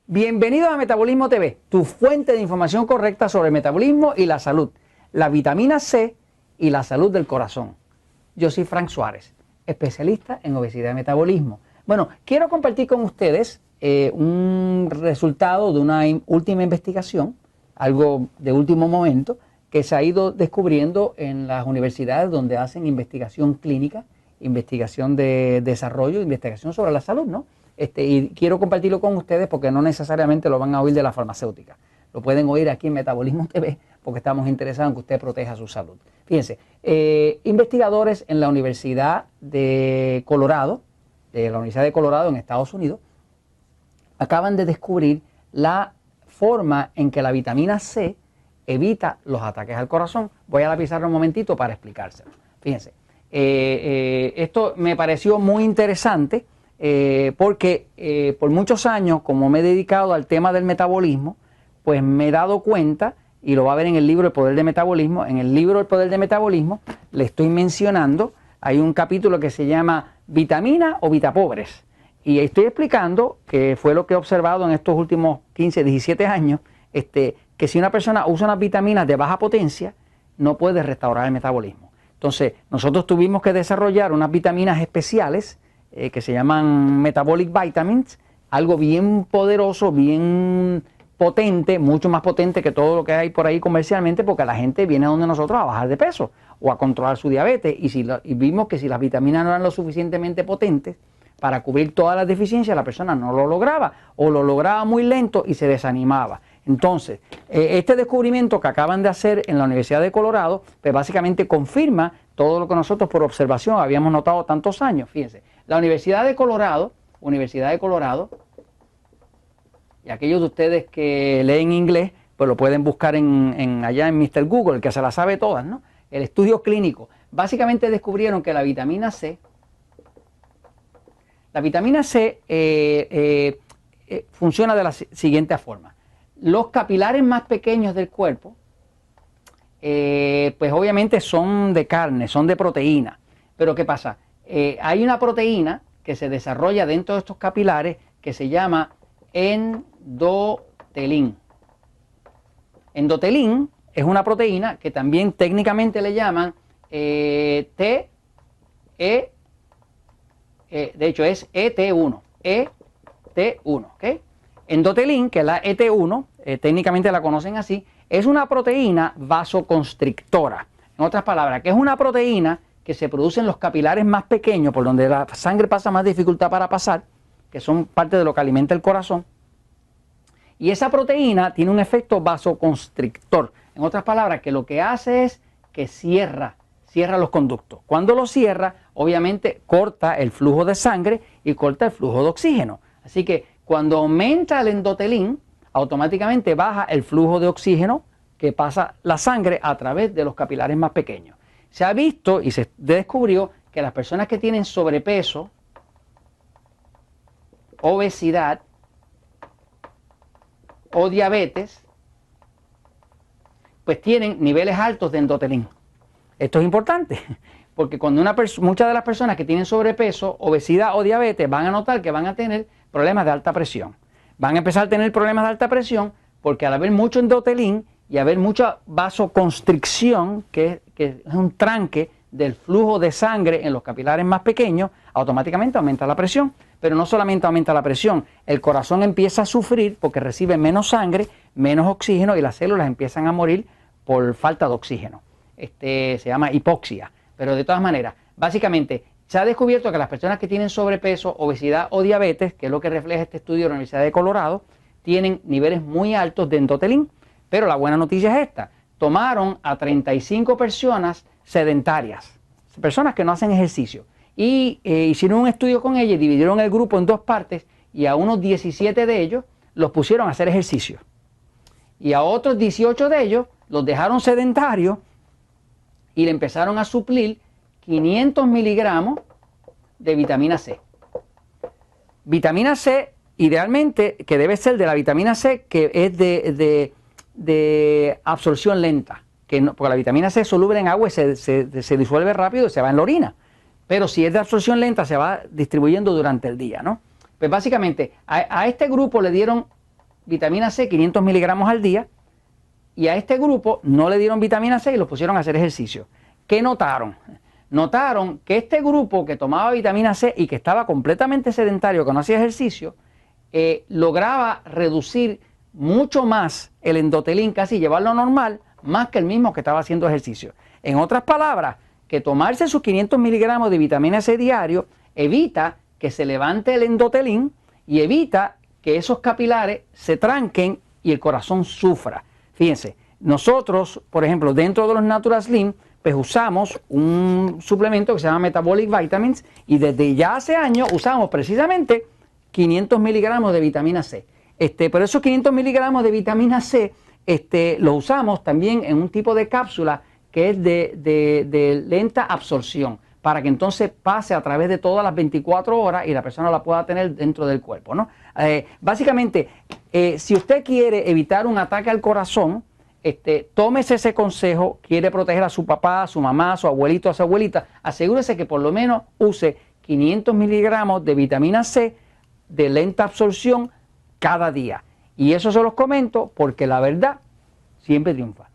Bienvenidos a Metabolismo TV, tu fuente de información correcta sobre el metabolismo y la salud, la vitamina C y la salud del corazón. Yo soy Frank Suárez, especialista en obesidad y metabolismo. Bueno, quiero compartir con ustedes un resultado de una última investigación, algo de último momento, que se ha ido descubriendo en las universidades donde hacen investigación clínica, investigación de desarrollo, investigación sobre la salud, ¿no? Y quiero compartirlo con ustedes porque no necesariamente lo van a oír de la farmacéutica. Lo pueden oír aquí en Metabolismo TV porque estamos interesados en que usted proteja su salud. Fíjense, investigadores en la Universidad de Colorado, en Estados Unidos, acaban de descubrir la forma en que la vitamina C evita los ataques al corazón. Voy a la pizarra un momentito para explicárselo. Fíjense, esto me pareció muy interesante. Porque por muchos años, como me he dedicado al tema del metabolismo, pues me he dado cuenta, y lo va a ver en el libro El Poder del Metabolismo, en el libro El Poder del Metabolismo le estoy mencionando, hay un capítulo que se llama Vitamina o Vitapobres, y estoy explicando, que fue lo que he observado en estos últimos 15, 17 años, que si una persona usa unas vitaminas de baja potencia, no puede restaurar el metabolismo. Entonces, nosotros tuvimos que desarrollar unas vitaminas especiales, que se llaman Metabolic Vitamins, algo bien poderoso, bien potente, mucho más potente que todo lo que hay por ahí comercialmente, porque la gente viene a donde nosotros a bajar de peso o a controlar su diabetes, y vimos que si las vitaminas no eran lo suficientemente potentes para cubrir todas las deficiencias, la persona no lo lograba o lo lograba muy lento y se desanimaba. Entonces, este descubrimiento que acaban de hacer en la Universidad de Colorado, pues básicamente confirma todo lo que nosotros por observación habíamos notado tantos años. Fíjense, la Universidad de Colorado, y aquellos de ustedes que leen inglés, pues lo pueden buscar allá en Mr. Google, que se la sabe todas, ¿no? El estudio clínico. Básicamente descubrieron que la vitamina C funciona de la siguiente forma. Los capilares más pequeños del cuerpo, pues obviamente son de carne, son de proteína. Pero ¿qué pasa? Hay una proteína que se desarrolla dentro de estos capilares que se llama endotelín. Endotelín es una proteína que también técnicamente le llaman de hecho es ET1, ¿ok? Endotelín, que es la ET1, técnicamente la conocen así, es una proteína vasoconstrictora. En otras palabras, que es una proteína que se produce en los capilares más pequeños, por donde la sangre pasa más dificultad para pasar, que son parte de lo que alimenta el corazón. Y esa proteína tiene un efecto vasoconstrictor. En otras palabras, que lo que hace es que cierra los conductos. Cuando lo cierra, obviamente corta el flujo de sangre y corta el flujo de oxígeno. Así que cuando aumenta el endotelín, automáticamente baja el flujo de oxígeno que pasa la sangre a través de los capilares más pequeños. Se ha visto y se descubrió que las personas que tienen sobrepeso, obesidad o diabetes, pues tienen niveles altos de endotelín. Esto es importante, porque cuando muchas de las personas que tienen sobrepeso, obesidad o diabetes van a notar que van a tener problemas de alta presión. Van a empezar a tener problemas de alta presión porque al haber mucho endotelín y haber mucha vasoconstricción, que es un tranque del flujo de sangre en los capilares más pequeños, automáticamente aumenta la presión. Pero no solamente aumenta la presión, el corazón empieza a sufrir porque recibe menos sangre, menos oxígeno y las células empiezan a morir por falta de oxígeno. Se llama hipoxia. Pero de todas maneras, básicamente se ha descubierto que las personas que tienen sobrepeso, obesidad o diabetes, que es lo que refleja este estudio de la Universidad de Colorado, tienen niveles muy altos de endotelín. Pero la buena noticia es esta: tomaron a 35 personas sedentarias, personas que no hacen ejercicio, y hicieron un estudio con ellas, dividieron el grupo en dos partes, y a unos 17 de ellos los pusieron a hacer ejercicio. Y a otros 18 de ellos los dejaron sedentarios y le empezaron a suplir 500 miligramos de vitamina C. Vitamina C, idealmente, que debe ser de la vitamina C que es de absorción lenta, porque la vitamina C es soluble en agua y se disuelve rápido y se va en la orina. Pero si es de absorción lenta, se va distribuyendo durante el día, ¿no? Pues básicamente a este grupo le dieron vitamina C 500 miligramos al día, y a este grupo no le dieron vitamina C y los pusieron a hacer ejercicio. ¿Qué notaron? Notaron que este grupo que tomaba vitamina C y que estaba completamente sedentario, que no hacía ejercicio, lograba reducir mucho más el endotelín, casi llevarlo normal, más que el mismo que estaba haciendo ejercicio. En otras palabras, que tomarse sus 500 miligramos de vitamina C diario evita que se levante el endotelín y evita que esos capilares se tranquen y el corazón sufra. Fíjense, nosotros, por ejemplo, dentro de los Natural Slim, pues usamos un suplemento que se llama Metabolic Vitamins, y desde ya hace años usamos precisamente 500 miligramos de vitamina C. Pero esos 500 miligramos de vitamina C los usamos también en un tipo de cápsula que es de lenta absorción, para que entonces pase a través de todas las 24 horas y la persona la pueda tener dentro del cuerpo, ¿no? Básicamente, si usted quiere evitar un ataque al corazón, tómese ese consejo. Quiere proteger a su papá, a su mamá, a su abuelito, a su abuelita, asegúrese que por lo menos use 500 miligramos de vitamina C de lenta absorción cada día. Y eso se los comento porque la verdad siempre triunfa.